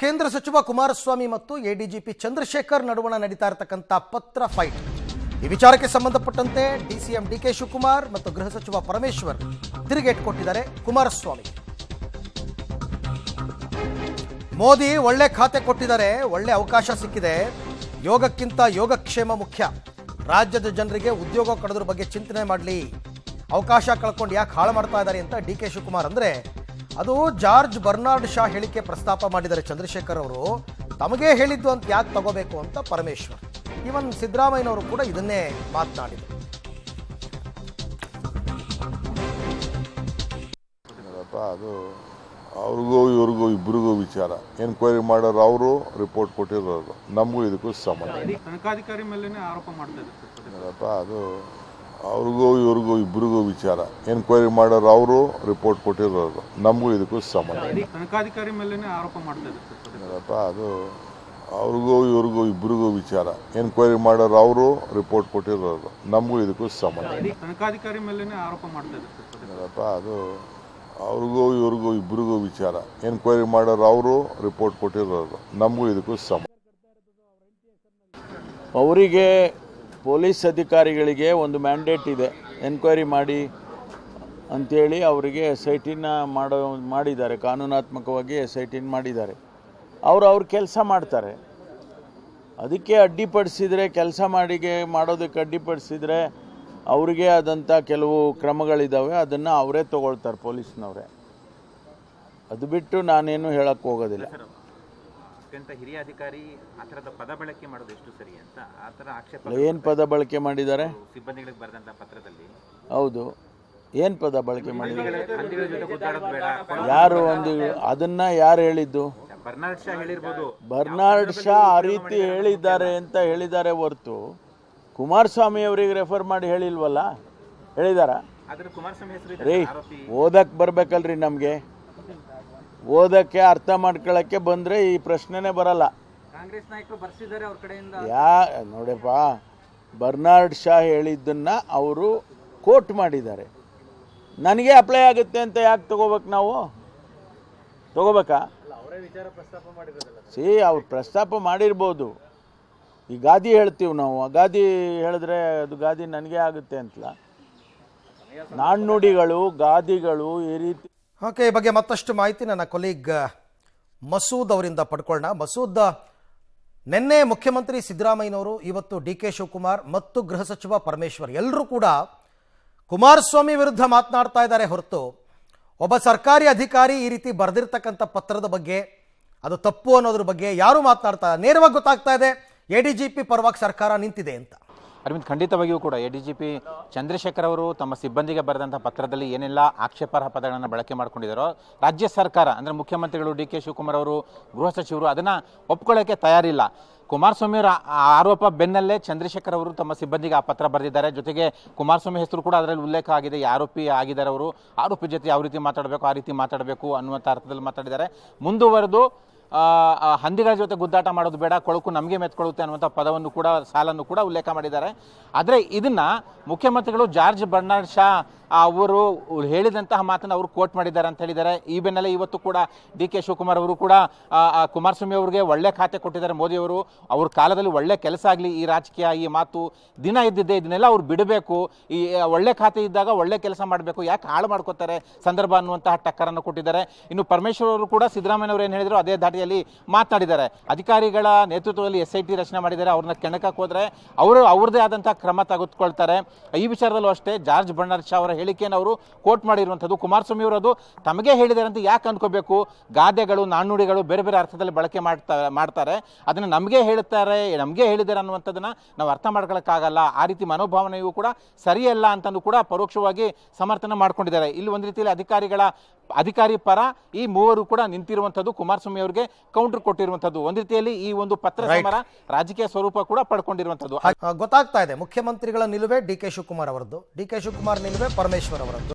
ಕೇಂದ್ರ ಸಚಿವ ಕುಮಾರಸ್ವಾಮಿ ಮತ್ತು ಎಡಿಜಿಪಿ ಚಂದ್ರಶೇಖರ್ ನಡುವಣ ನಡೀತಾ ಇರತಕ್ಕಂತ ಪತ್ರ ಫೈಟ್ ಈ ವಿಚಾರಕ್ಕೆ ಸಂಬಂಧಪಟ್ಟಂತೆ ಡಿಸಿಎಂ ಡಿಕೆ ಶಿವಕುಮಾರ್ ಮತ್ತು ಗೃಹ ಸಚಿವ ಪರಮೇಶ್ವರ್ ತಿರುಗೇಟು ಕೊಟ್ಟಿದ್ದಾರೆ ಕುಮಾರಸ್ವಾಮಿ. ಮೋದಿ ಒಳ್ಳೆ ಖಾತೆ ಕೊಟ್ಟಿದ್ದಾರೆ, ಒಳ್ಳೆ ಅವಕಾಶ ಸಿಕ್ಕಿದೆ. ಯೋಗಕ್ಕಿಂತ ಯೋಗಕ್ಷೇಮ ಮುಖ್ಯ. ರಾಜ್ಯದ ಜನರಿಗೆ ಉದ್ಯೋಗ ಕಳೆದ್ರ ಬಗ್ಗೆ ಚಿಂತನೆ ಮಾಡಲಿ. ಅವಕಾಶ ಕಳ್ಕೊಂಡು ಯಾಕೆ ಹಾಳು ಮಾಡ್ತಾ ಇದ್ದಾರೆ ಅಂತ ಡಿಕೆ ಶಿವಕುಮಾರ್ ಅಂದ್ರೆ ಅದು ಜಾರ್ಜ್ ಬರ್ನಾರ್ಡ್ ಶಾ ಹೇಳಿಕೆ ಪ್ರಸ್ತಾಪ ಮಾಡಿದ್ದಾರೆ ಚಂದ್ರಶೇಖರ್ ಅವರು. ತಮಗೆ ಹೇಳಿದ್ದು ಅಂತ ಯಾಕೆ ತಗೋಬೇಕು ಅಂತ ಪರಮೇಶ್ವರ್. ಈವನ್ ಸಿದ್ದರಾಮಯ್ಯನವರು ಕೂಡ ಇದನ್ನೇ ಮಾತನಾಡಿದರು. ಅದು ಅವ್ರಿಗೂ ಇವ್ರಿಗೂ ಇಬ್ಬರಿಗೂ ವಿಚಾರ. ಎನ್ಕ್ವೈರಿ ಮಾಡೋರು ಅವರು, ರಿಪೋರ್ಟ್ ಕೊಟ್ಟಿರೋರು. ನಮಗೂ ಇದಕ್ಕೂ ಸಂಬಂಧ. ತನಿಖಾಧಿಕಾರಿ ಮೇಲೆ ಆರೋಪ ಮಾಡ್ತಾ ಇದ್ದಾರೆ. ಅದು ಅವ್ರಿಗೂ ಇವ್ರಿಗೂ ಇಬ್ಬರಿಗೂ ವಿಚಾರ. ಎನ್ಕ್ವೈರಿ ಮಾಡೋರು ಅವರು, ರಿಪೋರ್ಟ್ ಕೊಟ್ಟಿರೋರು. ನಮಗೂ ಇದಕ್ಕೂ ಸಂಬಂಧ. ತನಿಖಾಧಿಕಾರಿ ಮೇಲೆ ಆರೋಪ ಮಾಡ್ತಾ ಇದ್ದಾರೆ. ಅದು ಅವ್ರಿಗೂ ಇವ್ರಿಗೂ ಇಬ್ಬರಿಗೂ ವಿಚಾರ. ಎನ್ಕ್ವೈರಿ ಮಾಡೋರು ಅವರು, ರಿಪೋರ್ಟ್ ಕೊಟ್ಟಿರೋರು. ನಮಗೂ ಇದಕ್ಕೂ ಸಂಬಂಧ. ತನಿಖಾಧಿಕಾರಿ ಮೇಲೆ ಆರೋಪ ಮಾಡ್ತಾ ಇದ್ದಾರೆ. ಅದು ಅವ್ರಿಗೂ ಇವ್ರಿಗೂ ಇಬ್ಬರಿಗೂ ವಿಚಾರ. ಎನ್ಕ್ವೈರಿ ಮಾಡೋರು ಅವರು, ರಿಪೋರ್ಟ್ ಕೊಟ್ಟಿರೋರು. ನಮಗೂ ಇದಕ್ಕೂ ಸಂಬಂಧ. ಅವರಿಗೆ ಪೊಲೀಸ್ ಅಧಿಕಾರಿಗಳಿಗೆ ಒಂದು ಮ್ಯಾಂಡೇಟ್ ಇದೆ, ಎನ್ಕ್ವೈರಿ ಮಾಡಿ ಅಂಥೇಳಿ ಅವರಿಗೆ SIT ಮಾಡಿದ್ದಾರೆ. ಕಾನೂನಾತ್ಮಕವಾಗಿ SIT ಮಾಡಿದ್ದಾರೆ. ಅವ್ರ ಕೆಲಸ ಮಾಡ್ತಾರೆ. ಅದಕ್ಕೆ ಅಡ್ಡಿಪಡಿಸಿದರೆ, ಕೆಲಸ ಮಾಡೋದಕ್ಕೆ ಅಡ್ಡಿಪಡಿಸಿದರೆ ಅವರಿಗೆ ಆದಂಥ ಕೆಲವು ಕ್ರಮಗಳಿದ್ದಾವೆ. ಅದನ್ನು ಅವರೇ ತಗೊಳ್ತಾರೆ, ಪೊಲೀಸ್ನವರೇ. ಅದು ಬಿಟ್ಟು ನಾನೇನು ಹೇಳಕ್ಕೆ ಹೋಗೋದಿಲ್ಲ. ಅತ್ಯಂತ ಹಿರಿಯ ಅಧಿಕಾರಿ ಆ ಥರದ ಪದ ಬಳಕೆ ಮಾಡೋದು ಎಷ್ಟು ಸರಿ ಅಂತ ಆ ಥರ ಆಕ್ಷೇಪ. ಏನು ಪದ ಬಳಕೆ ಮಾಡಿದ್ದಾರೆ? ಸಿಬ್ಬಂದಿಗಳಿಗೆ ಬರೆದಂಥ ಪತ್ರದಲ್ಲಿ. ಹೌದು, ಏನು ಪದ ಬಳಕೆ ಮಾಡಿದ್ದಾರೆ? ಯಾರು ಅದನ್ನ ಯಾರು ಹೇಳಿದ್ದು? ಬರ್ನಾರ್ಡ್ ಶಾ ಹೇಳಿರ್ಬೋದು. ಬರ್ನಾರ್ಡ್ ಶಾ ಆ ರೀತಿ ಹೇಳಿದ್ದಾರೆ ಅಂತ ಹೇಳಿದ್ದಾರೆ ಹೊರತು ಕುಮಾರಸ್ವಾಮಿ ಅವರಿಗೆ ರೆಫರ್ ಮಾಡಿ ಹೇಳಿಲ್ವಲ್ಲ. ಹೇಳಿದಾರ? ರೀ, ಓದಕ್ಕೆ ಬರ್ಬೇಕಲ್ರಿ. ನಮಗೆ ಓದಕ್ಕೆ ಅರ್ಥ ಮಾಡ್ಕೊಳ್ಳೋಕ್ಕೆ ಬಂದರೆ ಈ ಪ್ರಶ್ನೆನೇ ಬರಲ್ಲ. ಕಾಂಗ್ರೆಸ್ ನಾಯಕರು ಬರ್ಸಿದ್ದಾರೆ ಅವ್ರ ಕಡೆಯಿಂದ. ನೋಡಪ್ಪ, ಬರ್ನಾರ್ಡ್ ಶಾ ಹೇಳಿದ್ದನ್ನು ಅವರು ಕೋಟ್ ಮಾಡಿದ್ದಾರೆ. ನನಗೆ ಅಪ್ಲೈ ಆಗುತ್ತೆ ಅಂತ ಯಾಕೆ ತಗೋಬೇಕು? ನಾವು ತಗೋಬೇಕಾ? ಅವ್ರು ಪ್ರಸ್ತಾಪ ಮಾಡಿರ್ಬೋದು. ಈ ಗಾದಿ ಹೇಳ್ತೀವಿ ನಾವು, ಆ ಗಾದಿ ಹೇಳಿದ್ರೆ ಅದು ಗಾದಿ ನನಗೆ ಆಗುತ್ತೆ ಅಂತಲ್ಲ. ನಾಣ್ಣುಡಿಗಳು, ಗಾದಿಗಳು ಈ ರೀತಿ. ಓಕೆ, ಈ ಬಗ್ಗೆ ಮತ್ತಷ್ಟು ಮಾಹಿತಿ ನನ್ನ ಕೊಲೀಗ್ ಮಸೂದ್ ಅವರಿಂದ ಪಡ್ಕೊಳ್ಳೋಣ. ಮಸೂದ್, ನಿನ್ನೆ ಮುಖ್ಯಮಂತ್ರಿ ಸಿದ್ದರಾಮಯ್ಯನವರು, ಇವತ್ತು ಡಿಕೆ ಶಿವಕುಮಾರ್ ಮತ್ತು ಗೃಹ ಸಚಿವ ಪರಮೇಶ್ವರ್ ಎಲ್ಲರೂ ಕೂಡ ಕುಮಾರಸ್ವಾಮಿ ವಿರುದ್ಧ ಮಾತನಾಡ್ತಾ ಇದ್ದಾರೆ ಹೊರತು ಒಬ್ಬ ಸರ್ಕಾರಿ ಅಧಿಕಾರಿ ಈ ರೀತಿ ಬರೆದಿರ್ತಕ್ಕಂಥ ಪತ್ರದ ಬಗ್ಗೆ ಅದು ತಪ್ಪು ಅನ್ನೋದ್ರ ಬಗ್ಗೆ ಯಾರು ಮಾತನಾಡ್ತಾ ಇಲ್ಲ. ನೇರವಾಗಿ ಗೊತ್ತಾಗ್ತಾ ಇದೆ ಎಡಿಜಿಪಿ ಪರವಾಗಿ ಸರ್ಕಾರ ನಿಂತಿದೆ ಅಂತ. ಅರವಿಂದ್, ಖಂಡಿತವಾಗಿಯೂ ಕೂಡ ಎಡಿಜಿಪಿ ಚಂದ್ರಶೇಖರ್ ಅವರು ತಮ್ಮ ಸಿಬ್ಬಂದಿಗೆ ಬರೆದಂಥ ಪತ್ರದಲ್ಲಿ ಏನೆಲ್ಲ ಆಕ್ಷೇಪಾರ್ಹ ಪದಗಳನ್ನು ಬಳಕೆ ಮಾಡ್ಕೊಂಡಿದ್ದಾರೋ ರಾಜ್ಯ ಸರ್ಕಾರ ಅಂದರೆ ಮುಖ್ಯಮಂತ್ರಿಗಳು ಡಿಕೆ ಶಿವಕುಮಾರ್ ಅವರು, ಗೃಹ ಸಚಿವರು ಅದನ್ನು ಒಪ್ಕೊಳ್ಳೋಕ್ಕೆ ತಯಾರಿಲ್ಲ. ಕುಮಾರಸ್ವಾಮಿ ಅವರ ಆರೋಪ ಬೆನ್ನಲ್ಲೇ ಚಂದ್ರಶೇಖರ್ ಅವರು ತಮ್ಮ ಸಿಬ್ಬಂದಿಗೆ ಆ ಪತ್ರ ಬರೆದಿದ್ದಾರೆ. ಜೊತೆಗೆ ಕುಮಾರಸ್ವಾಮಿ ಹೆಸರು ಕೂಡ ಅದರಲ್ಲಿ ಉಲ್ಲೇಖ ಆಗಿದೆ. ಆರೋಪಿ ಆಗಿದ್ದಾರೆ ಅವರು. ಆರೋಪಿ ಜೊತೆ ಯಾವ ರೀತಿ ಮಾತಾಡಬೇಕು ಆ ರೀತಿ ಮಾತಾಡಬೇಕು ಅನ್ನುವಂಥ ಅರ್ಥದಲ್ಲಿ ಮಾತಾಡಿದ್ದಾರೆ. ಮುಂದುವರೆದು ಹಂದಿಗಳ ಜೊತೆ ಗುದ್ದಾಟ ಮಾಡೋದು ಬೇಡ, ಕೊಳಕು ನಮಗೆ ಮೆತ್ಕೊಳ್ಳುತ್ತೆ ಅನ್ನುವಂಥ ಪದವನ್ನು ಕೂಡ, ಸಾಲನ್ನು ಕೂಡ ಉಲ್ಲೇಖ ಮಾಡಿದ್ದಾರೆ. ಆದರೆ ಇದನ್ನ ಮುಖ್ಯಮಂತ್ರಿಗಳು ಜಾರ್ಜ್ ಬರ್ನಾರ್ಡ್ ಶಾ ಅವರು ಹೇಳಿದಂತಹ ಮಾತನ್ನು ಅವರು ಕೋಟ್ ಮಾಡಿದ್ದಾರೆ ಅಂತ ಹೇಳಿದ್ದಾರೆ. ಈ ಬೆನ್ನಲ್ಲೇ ಇವತ್ತು ಕೂಡ ಡಿಕೆ ಶಿವಕುಮಾರ್ ಅವರು ಕೂಡ ಕುಮಾರಸ್ವಾಮಿ ಅವರಿಗೆ ಒಳ್ಳೆ ಖಾತೆ ಕೊಟ್ಟಿದ್ದಾರೆ ಮೋದಿಯವರು. ಅವ್ರ ಕಾಲದಲ್ಲಿ ಒಳ್ಳೆ ಕೆಲಸ ಆಗಲಿ, ಈ ರಾಜಕೀಯ ಈ ಮಾತು ದಿನ ಇದ್ದಿದ್ದೆ, ಇದನ್ನೆಲ್ಲ ಅವ್ರು ಬಿಡಬೇಕು. ಈ ಒಳ್ಳೆ ಖಾತೆ ಇದ್ದಾಗ ಒಳ್ಳೆ ಕೆಲಸ ಮಾಡಬೇಕು, ಯಾಕೆ ಹಾಳು ಮಾಡ್ಕೋತಾರೆ ಸಂದರ್ಭ ಅನ್ನುವಂತಹ ಟಕ್ಕರನ್ನು ಕೊಟ್ಟಿದ್ದಾರೆ. ಇನ್ನು ಪರಮೇಶ್ವರ್ ಅವರು ಕೂಡ ಸಿದ್ದರಾಮಯ್ಯನವರು ಏನು ಹೇಳಿದ್ರು ಅದೇ ದಾಟಿಯಲ್ಲಿ ಮಾತನಾಡಿದ್ದಾರೆ. ಅಧಿಕಾರಿಗಳ ನೇತೃತ್ವದಲ್ಲಿ SIT ರಚನೆ ಮಾಡಿದ್ದಾರೆ. ಅವ್ರನ್ನ ಕೆಣಕಕ್ಕೆ ಹೋದರೆ ಅವರು ಅವ್ರದ್ದೇ ಆದಂತಹ ಕ್ರಮ ತೆಗೆದುಕೊಳ್ತಾರೆ. ಈ ವಿಚಾರದಲ್ಲೂ ಅಷ್ಟೇ ಜಾರ್ಜ್ ಬರ್ನಾರ್ಡ್ ಶಾ ಅವರ ಹೇಳಿಕೆಯನ್ನು ಅವರು ಕೋಟ್ ಮಾಡಿರುವಂಥದ್ದು. ಕುಮಾರಸ್ವಾಮಿ ಅವರು ಅದು ತಮಗೆ ಹೇಳಿದ್ದಾರೆ ಅಂತ ಯಾಕೆ ಅನ್ಕೋಬೇಕು? ಗಾದೆಗಳು, ನಾಣ್ಣುಡಿಗಳು ಬೇರೆ ಬೇರೆ ಅರ್ಥದಲ್ಲಿ ಬಳಕೆ ಮಾಡ್ತಾರೆ. ಅದನ್ನು ನಮಗೆ ಹೇಳ್ತಾರೆ, ನಮಗೆ ಹೇಳಿದ್ದಾರೆ ಅನ್ನುವಂಥದ್ದನ್ನು ನಾವು ಅರ್ಥ ಮಾಡ್ಕೊಳ್ಳೋಕ್ಕಾಗಲ್ಲ. ಆ ರೀತಿ ಮನೋಭಾವನೆಯೂ ಕೂಡ ಸರಿಯಲ್ಲ ಅಂತಂದು ಕೂಡ ಪರೋಕ್ಷವಾಗಿ ಸಮರ್ಥನೆ ಮಾಡ್ಕೊಂಡಿದ್ದಾರೆ. ಇಲ್ಲಿ ಒಂದು ರೀತಿಯಲ್ಲಿ ಅಧಿಕಾರಿ ಪರ ಈ ಮೂವರು ಕೂಡ ನಿಂತಿರುವಂಥದ್ದು, ಕುಮಾರಸ್ವಾಮಿ ಅವರಿಗೆ ಕೌಂಟರ್ ಕೊಟ್ಟಿರುವಂಥದ್ದು. ಒಂದು ರೀತಿಯಲ್ಲಿ ಈ ಒಂದು ಪತ್ರ ಸಮರ ರಾಜಕೀಯ ಸ್ವರೂಪ ಕೂಡ ಪಡ್ಕೊಂಡಿರುವಂಥದ್ದು. ಗೊತ್ತಾಗ್ತಾ ಇದೆ ಮುಖ್ಯಮಂತ್ರಿಗಳ ನಿಲುವೆ ಡಿಕೆ ಶಿವಕುಮಾರ್ ಅವರದ್ದು, ಡಿಕೆ ಶಿವಕುಮಾರ್ ನಿಲುವೆ ಪರಮೇಶ್ವರ್ ಅವರದ್ದು.